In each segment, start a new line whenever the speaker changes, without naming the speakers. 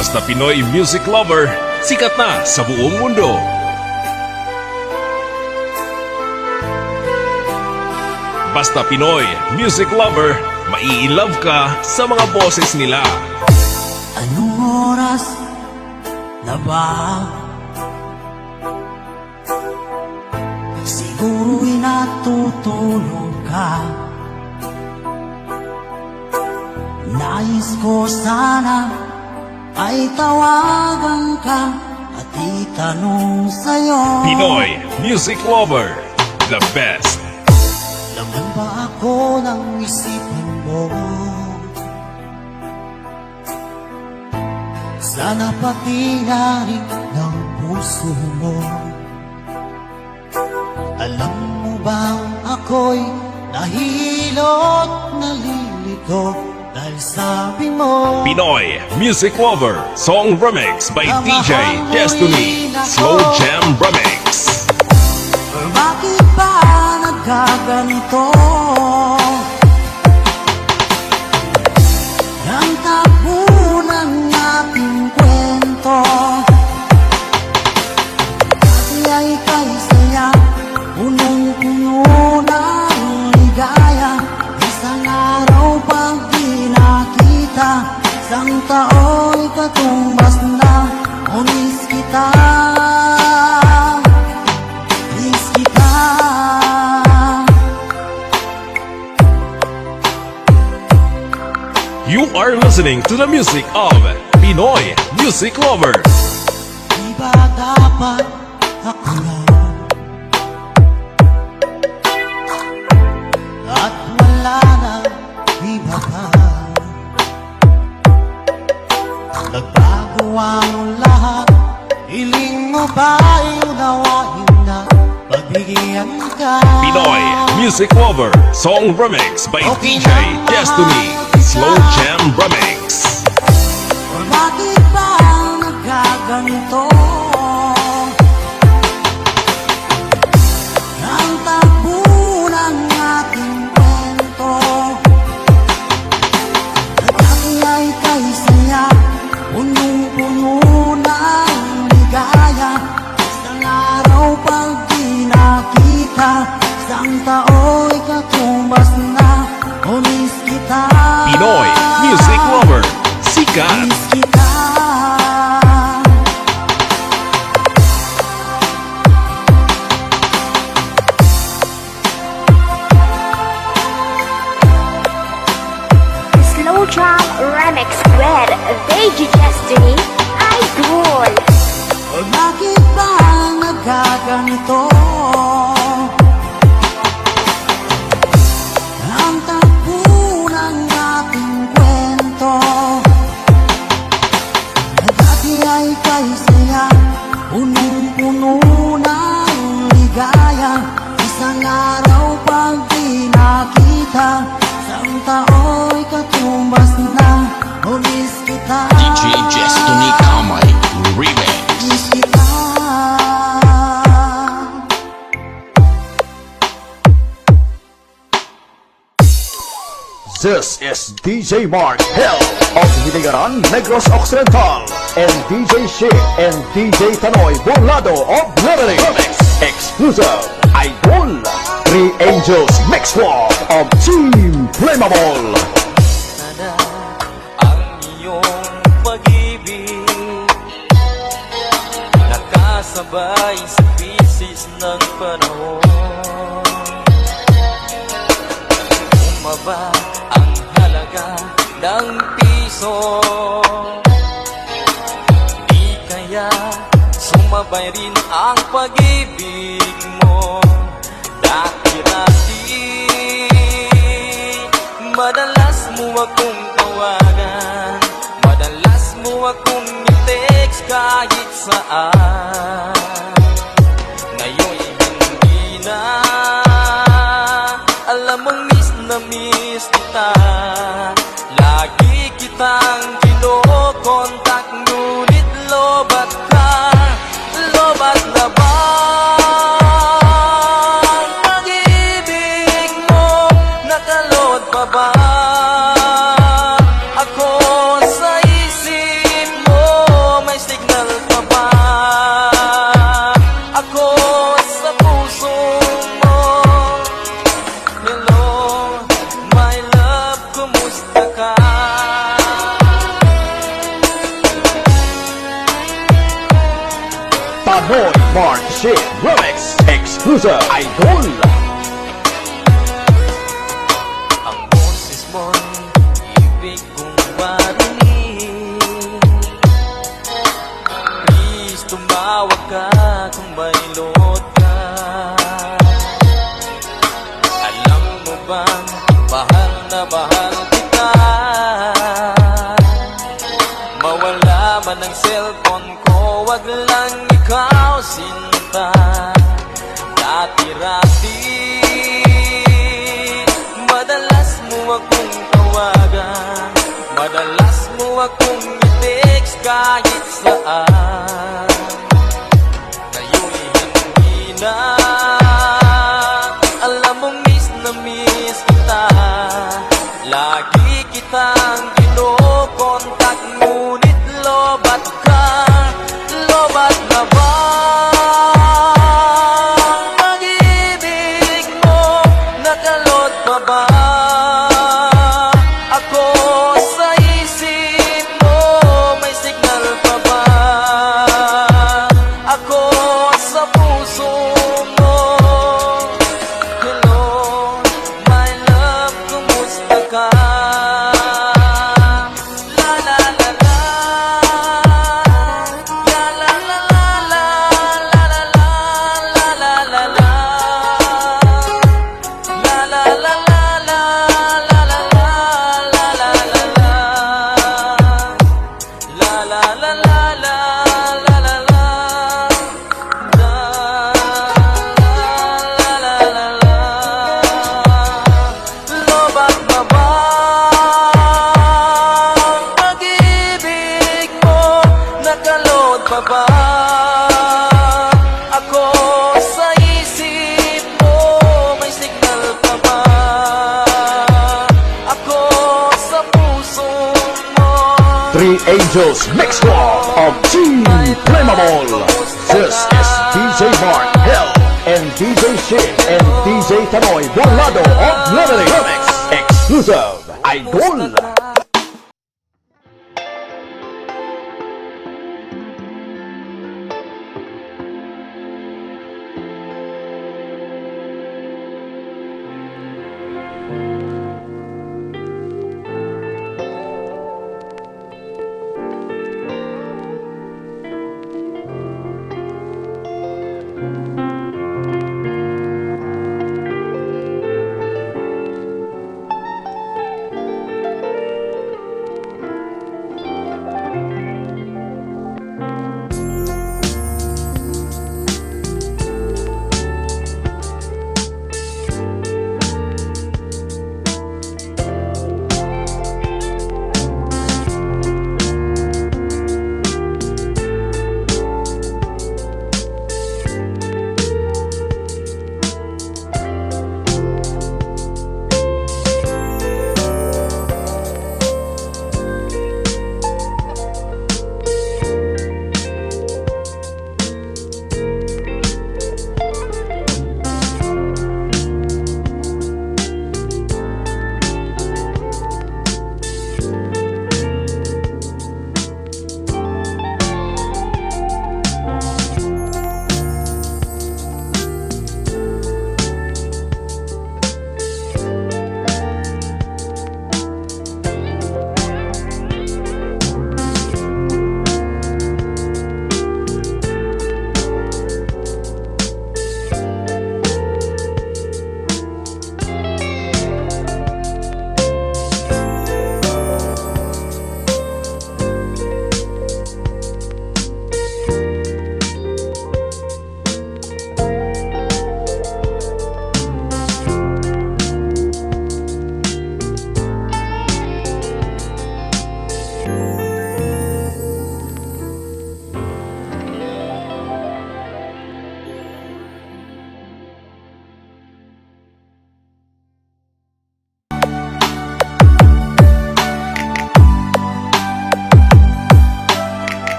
Basta Pinoy music lover, sikat na sa buong mundo. Basta Pinoy music lover, mai-love ka sa mga boses nila.
Anong oras na ba? Siguro'y natutulog ka. Nais ko sana ay tawagan ka at itanong sa'yo,
Pinoy music lover, the best.
laman ba ako ng isipin mo? Sana pati na rin ng puso mo. Alam mo bang ako'y nahihilot, nalilito dahil sabi mo,
Pinoy music lover, song remix by DJ Destiny, Slow Jam Remix.
bakit ba nagkaganito? Ang takbo ng ating kwento ay kay saya, punong-puno ng ligaya. Isang araw pag di nakita, isang tao'y katumbas na. Unis kita, miss kita.
You are listening to the music of Pinoy music lover.
Di ba dapat ako na at wala na iba pa? Nagbago ang lahat, hiling mo ba'y unawain na pagbigyan ka?
Pinoy music lover, song remix by DJ Destiny, Slow Jam Remix.
Bakit ba nagkaganito? Ang takbo ng ating kwento dati ay kay saya, punong-puno ng ligaya. Isang araw pag di nakita, isang tao'y katumbas na. Unis kita,
Pinoy music lover, sikat.
miss kita.
Slow Jam Remix with DJ Destiny, Idol.
Bakit ba nagkaganito? Ang takbo ng ating kwento dati ay kay saya, punong-puno ng ligaya. Isang araw pag di nakita, isang tao'y katumbas na. Unis kita,
DJ Destiny Kamay Remix.
miss kita.
This is DJ Mark Hill of Hiligaran, Negros Occidental, and DJ Shea and DJ Tanoy Burlado of Liberty. Exclusive Idol, Three Angels Mix Walk of Team Flammable.
Sana ang iyong pag-ibig nakasabay sa krisis ng panahon. Bumaba ang halaga ng piso, di kaya sumabay rin ang pag-ibig mo. Dati-dati madalas mo akong tawagan, madalas mo akong i-text kahit saan. Ngayon'y hindi na, alam mong miss na miss kita. Lagi kitang kinokontak, ngunit lobat ka, lobat na ba? Pag-ibig mo, nakalot pa ba ako sa isip mo?
Mark Shit Remix Exclusive Idol.
Ang boses mo'y ibig kong marinig. Please tumawag ka kung may load ka. Alam mo bang mahal na mahal kita? Mawala man ang cellphone ko, wag lang ikaw sinta. Dati-rati madalas mo akong tawagan, madalas mo akong i-text kahit saan. Ngayon'y hindi na. Alam mo miss na miss kita. Lagi kitang kinokontak, ngunit lobat ka. Lobat na ba ang pag-ibig mo? Nakalot pa ba ako sa isip mo? May signal pa ba ako sa puso mo? Hello, my love, kumusta ka? La la la la, la la la la, la la la la, la la la, la la la la, la la la la, la la la la, la la la la, la la la la, la la la la. Lobat na ba ang pag-ibig mo? Nakalod pa ba ako sa isip mo? May signal pa ba ako sa puso mo?
Three Angels Mix Club of Team Flammable. This is DJ Mark Hill and DJ Shit and DJ Tanoy Volado of Leveling Remix Exclusive Idol.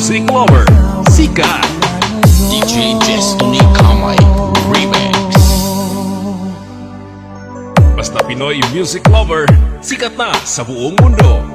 music lover, sikat.
DJ Destiny Kamay Remix.
Basta Pinoy music lover, sikat na sa buong mundo.